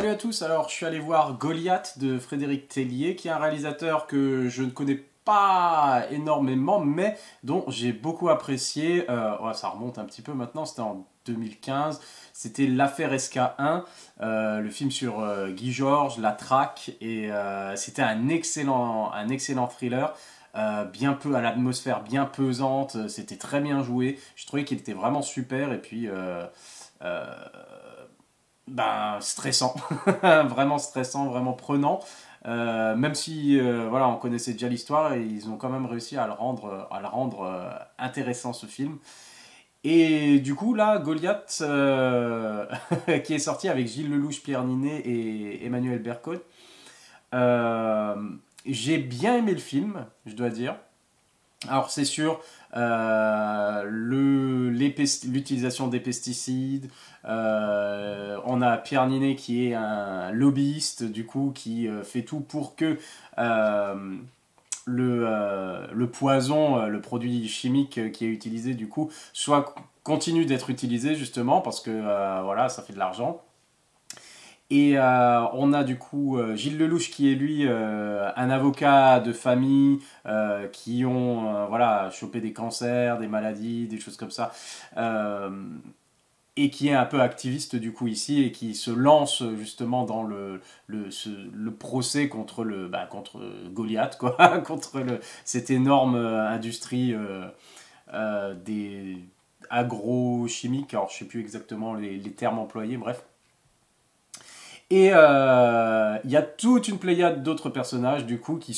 Salut à tous, alors je suis allé voir Goliath de Frédéric Tellier, qui est un réalisateur que je ne connais pas énormément, mais dont j'ai beaucoup apprécié. Ouais, ça remonte un petit peu maintenant, c'était en 2015. C'était L'affaire SK1, le film sur Guy Georges, la traque, et c'était un excellent thriller. Bien peu à l'atmosphère bien pesante, c'était très bien joué. Je trouvais qu'il était vraiment super, et puis euh, ben, stressant, vraiment stressant, vraiment prenant. Même si voilà, on connaissait déjà l'histoire, et ils ont quand même réussi à le rendre intéressant ce film. Et du coup là, Goliath, qui est sorti avec Gilles Lelouch, Pierre Ninet et Emmanuel Bercot. Euh, j'ai bien aimé le film, je dois dire. Alors c'est sûr, l'utilisation des pesticides, on a Pierre Ninet qui est un lobbyiste du coup qui fait tout pour que euh, le poison, le produit chimique qui est utilisé du coup, continue d'être utilisé justement parce que voilà, ça fait de l'argent. Et on a du coup Gilles Lelouch qui est lui un avocat de famille qui ont voilà, chopé des cancers, des maladies, des choses comme ça. Euh, et qui est un peu activiste du coup ici et qui se lance justement dans le procès contre, contre Goliath, quoi, contre cette énorme industrie des agrochimiques. Alors je ne sais plus exactement les termes employés, bref. Et il y a toute une pléiade d'autres personnages du coup qui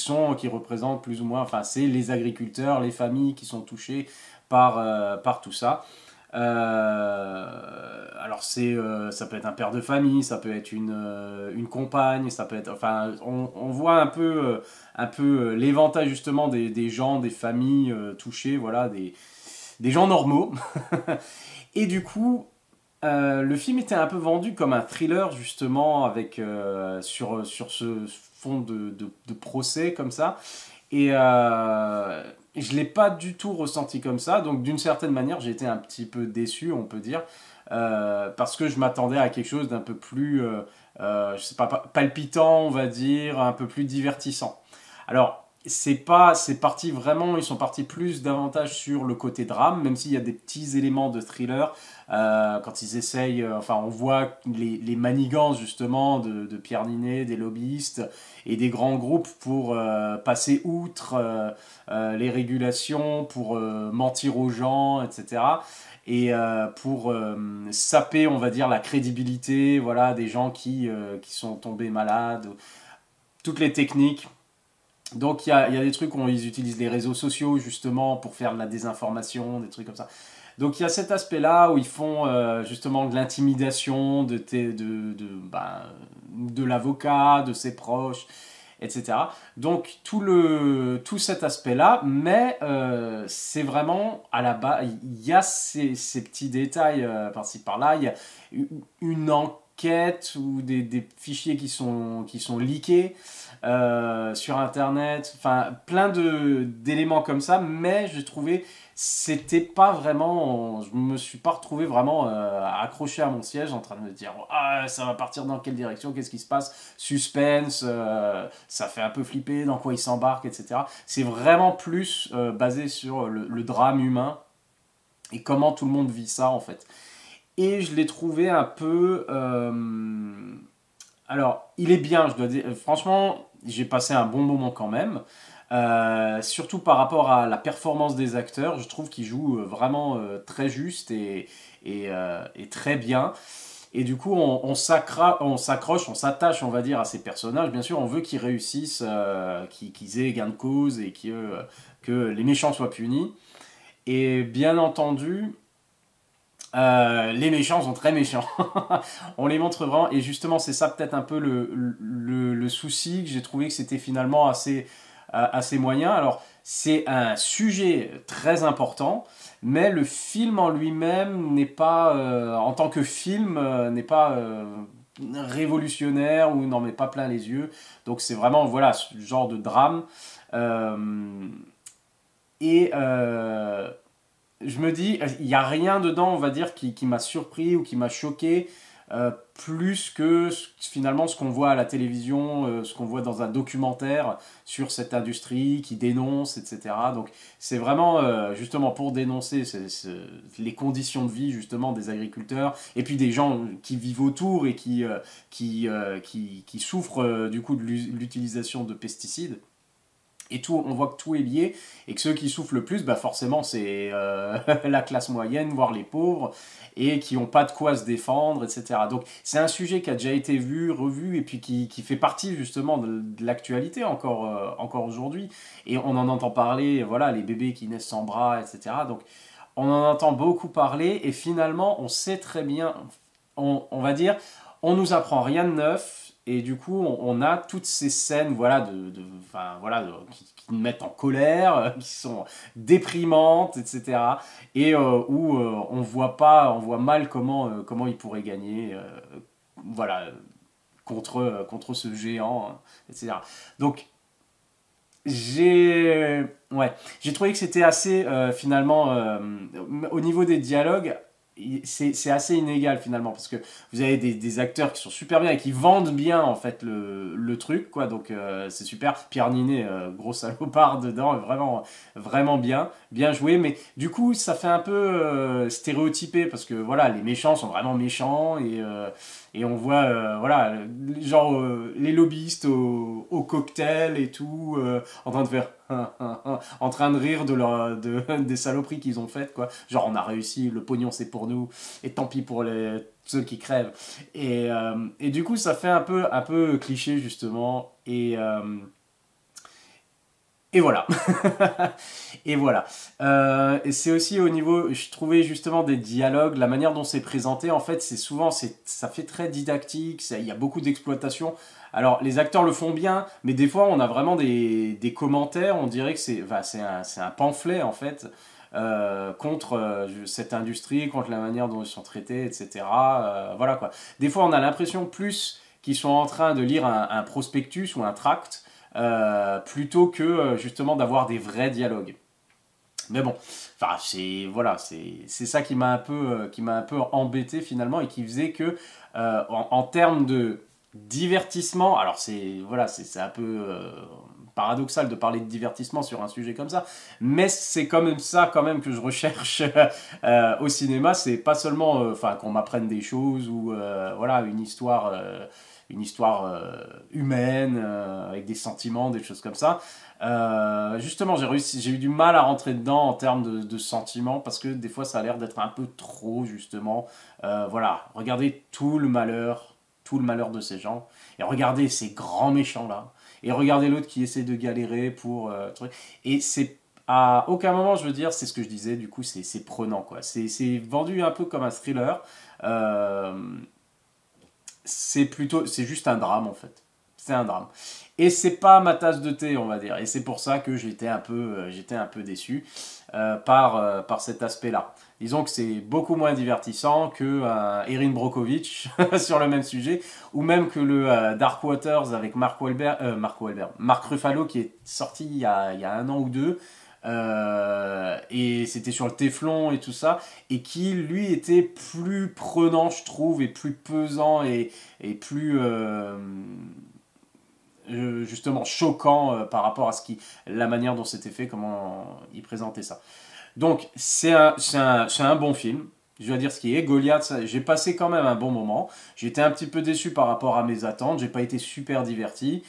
représentent plus ou moins, enfin c'est les agriculteurs, les familles qui sont touchées par tout ça. Alors ça peut être un père de famille, ça peut être une compagne, ça peut être, enfin on voit un peu l'éventail justement des gens, des familles touchées, voilà, des gens normaux. Et du coup, le film était un peu vendu comme un thriller justement avec sur ce fond de procès comme ça. Et je l'ai pas du tout ressenti comme ça. Donc d'une certaine manière, j'ai été un petit peu déçu, on peut dire, parce que je m'attendais à quelque chose d'un peu plus, je sais pas, palpitant, on va dire, un peu plus divertissant. Alors c'est parti vraiment, ils sont partis plus davantage sur le côté drame, même s'il y a des petits éléments de thriller. Quand ils essayent, enfin on voit les manigances justement de Pierre Ninet, des lobbyistes et des grands groupes pour passer outre les régulations, pour mentir aux gens, etc. Et pour saper, on va dire, la crédibilité, voilà, des gens qui sont tombés malades, toutes les techniques. Donc il y a des trucs où ils utilisent les réseaux sociaux justement pour faire de la désinformation, des trucs comme ça. Donc il y a cet aspect-là où ils font justement de l'intimidation de l'avocat, de ses proches, etc. Donc tout cet aspect-là, mais c'est vraiment à la base, il y a ces petits détails par-ci par-là, il y a une enquête ou des fichiers qui sont leakés sur internet, enfin plein d'éléments comme ça, mais j'ai trouvé c'était pas vraiment, je me suis pas retrouvé vraiment accroché à mon siège en train de me dire ah ça va partir dans quelle direction, qu'est-ce qui se passe, suspense, ça fait un peu flipper, dans quoi il s'embarque, etc. C'est vraiment plus basé sur le drame humain et comment tout le monde vit ça en fait. Et je l'ai trouvé un peu alors, il est bien, je dois dire. Franchement, j'ai passé un bon moment quand même. Surtout par rapport à la performance des acteurs, je trouve qu'ils jouent vraiment très juste et très bien. Et du coup, on s'accroche, on s'attache, on va dire, à ces personnages. Bien sûr, on veut qu'ils réussissent, qu'ils aient gain de cause et que les méchants soient punis. Et bien entendu, les méchants sont très méchants. On les montre vraiment. Et justement, c'est ça peut-être un peu le souci que j'ai trouvé que c'était finalement assez moyen. Alors, c'est un sujet très important, mais le film en lui-même n'est pas, en tant que film, n'est pas révolutionnaire ou n'en met pas plein les yeux. Donc, c'est vraiment, voilà, ce genre de drame. Euh, et je me dis, il n'y a rien dedans, on va dire, qui m'a surpris ou qui m'a choqué. plus que finalement ce qu'on voit à la télévision, ce qu'on voit dans un documentaire sur cette industrie qui dénonce, etc. Donc c'est vraiment justement pour dénoncer les conditions de vie justement des agriculteurs et puis des gens qui vivent autour et qui souffrent du coup de l'utilisation de pesticides. Et tout, on voit que tout est lié, et que ceux qui souffrent le plus, bah forcément, c'est la classe moyenne, voire les pauvres, et qui n'ont pas de quoi se défendre, etc. Donc c'est un sujet qui a déjà été vu, revu, et puis qui fait partie justement de l'actualité encore aujourd'hui. Et on en entend parler, voilà, les bébés qui naissent sans bras, etc. Donc on en entend beaucoup parler, et finalement, on sait très bien, on va dire, on nous apprend rien de neuf, et du coup, on a toutes ces scènes voilà, enfin, voilà, qui nous mettent en colère, qui sont déprimantes, etc. Et où on voit mal comment ils pourraient gagner voilà, contre ce géant, etc. Donc, ouais, j'ai trouvé que c'était assez, finalement, au niveau des dialogues, c'est assez inégal finalement parce que vous avez des acteurs qui sont super bien et qui vendent bien en fait le truc quoi, donc c'est super. Pierre Ninet, gros salopard dedans, vraiment bien joué, mais du coup ça fait un peu stéréotypé parce que voilà, les méchants sont vraiment méchants et on voit voilà, genre les lobbyistes au cocktail et tout en train de faire en train de rire des saloperies qu'ils ont faites quoi, genre on a réussi, le pognon c'est pour nous et tant pis pour ceux qui crèvent, et du coup ça fait un peu cliché justement, et voilà. Et voilà. Et c'est aussi au niveau, je trouvais justement des dialogues, la manière dont c'est présenté, en fait, c'est souvent, ça fait très didactique, il y a beaucoup d'exploitation. Alors, les acteurs le font bien, mais des fois, on a vraiment des commentaires, on dirait que c'est un pamphlet, en fait, contre cette industrie, contre la manière dont ils sont traités, etc. Voilà, quoi. Des fois, on a l'impression plus qu'ils sont en train de lire un prospectus ou un tract, plutôt que justement d'avoir des vrais dialogues. Mais bon, enfin, voilà, c'est ça qui m'a un peu embêté finalement et qui faisait que, en termes de divertissement, alors c'est un peu paradoxal de parler de divertissement sur un sujet comme ça, mais c'est quand même ça quand même que je recherche au cinéma. C'est pas seulement, enfin, qu'on m'apprenne des choses ou voilà une histoire humaine avec des sentiments, des choses comme ça. Justement, j'ai eu du mal à rentrer dedans en termes de sentiments parce que des fois ça a l'air d'être un peu trop justement. Voilà, regardez tout le malheur de ces gens et regardez ces grands méchants là et regardez l'autre qui essaie de galérer pour truc. Et c'est à aucun moment, je veux dire, c'est ce que je disais, du coup c'est prenant quoi. C'est vendu un peu comme un thriller. Euh, c'est juste un drame en fait. C'est un drame. Et c'est pas ma tasse de thé, on va dire. Et c'est pour ça que j'étais un peu déçu par cet aspect-là. Disons que c'est beaucoup moins divertissant que Erin Brockovich sur le même sujet, ou même que le Dark Waters avec Mark Ruffalo qui est sorti il y a un an ou deux. Et c'était sur le téflon et tout ça, et qui lui était plus prenant, je trouve, et plus pesant et plus justement choquant par rapport à la manière dont c'était fait, comment il présentait ça. Donc c'est un bon film. Je dois dire ce qui est. Goliath, j'ai passé quand même un bon moment. J'étais un petit peu déçu par rapport à mes attentes. J'ai pas été super diverti.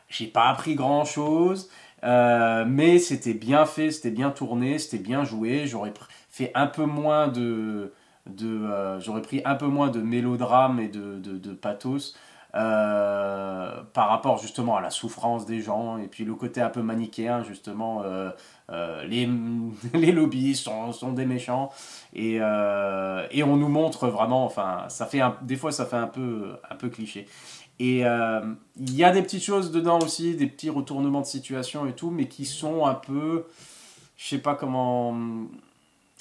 J'ai pas appris grand chose. Mais c'était bien fait, c'était bien tourné, c'était bien joué. J'aurais fait un peu moins j'aurais pris un peu moins de mélodrame et de pathos par rapport justement à la souffrance des gens et puis le côté un peu manichéen justement, les, les lobbies sont des méchants et on nous montre vraiment, enfin des fois ça fait un peu cliché. Et il y a des petites choses dedans aussi, des petits retournements de situation et tout, mais qui sont un peu, je sais pas comment,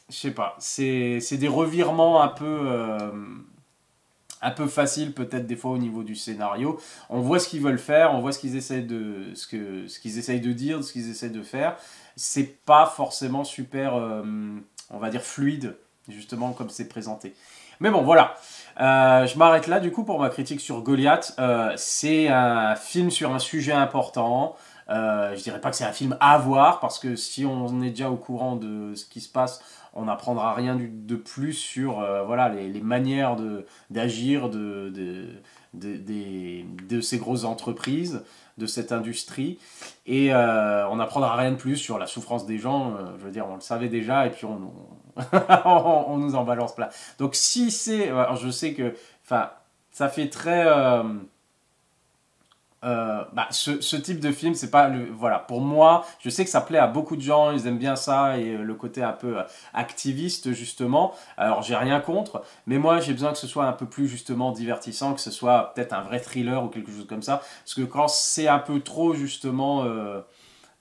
je sais pas, c'est des revirements un peu faciles peut-être des fois au niveau du scénario. On voit ce qu'ils veulent faire, on voit ce qu'ils essayent ce qu'ils essayent de dire, ce qu'ils essayent de faire. C'est pas forcément super, on va dire fluide, justement comme c'est présenté. Mais bon, voilà. Je m'arrête là du coup pour ma critique sur Goliath. C'est un film sur un sujet important. Je dirais pas que c'est un film à voir parce que si on est déjà au courant de ce qui se passe, on n'apprendra rien de plus sur voilà, les manières d'agir de ces grosses entreprises, de cette industrie. Et on n'apprendra rien de plus sur la souffrance des gens. Je veux dire, on le savait déjà et puis on nous en balance plein. Donc si c'est... Alors je sais que... Enfin, ça fait très... ce type de film, c'est pas le... Voilà, pour moi, je sais que ça plaît à beaucoup de gens, ils aiment bien ça, et le côté un peu activiste, justement. Alors, j'ai rien contre, mais moi, j'ai besoin que ce soit un peu plus, justement, divertissant, que ce soit peut-être un vrai thriller ou quelque chose comme ça. Parce que quand c'est un peu trop, justement...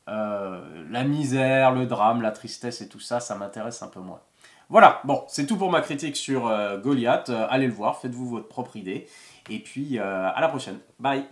la misère, le drame, la tristesse et tout ça, ça m'intéresse un peu moins. Voilà, bon, c'est tout pour ma critique sur Goliath. Allez le voir, faites-vous votre propre idée. Et puis, à la prochaine. Bye.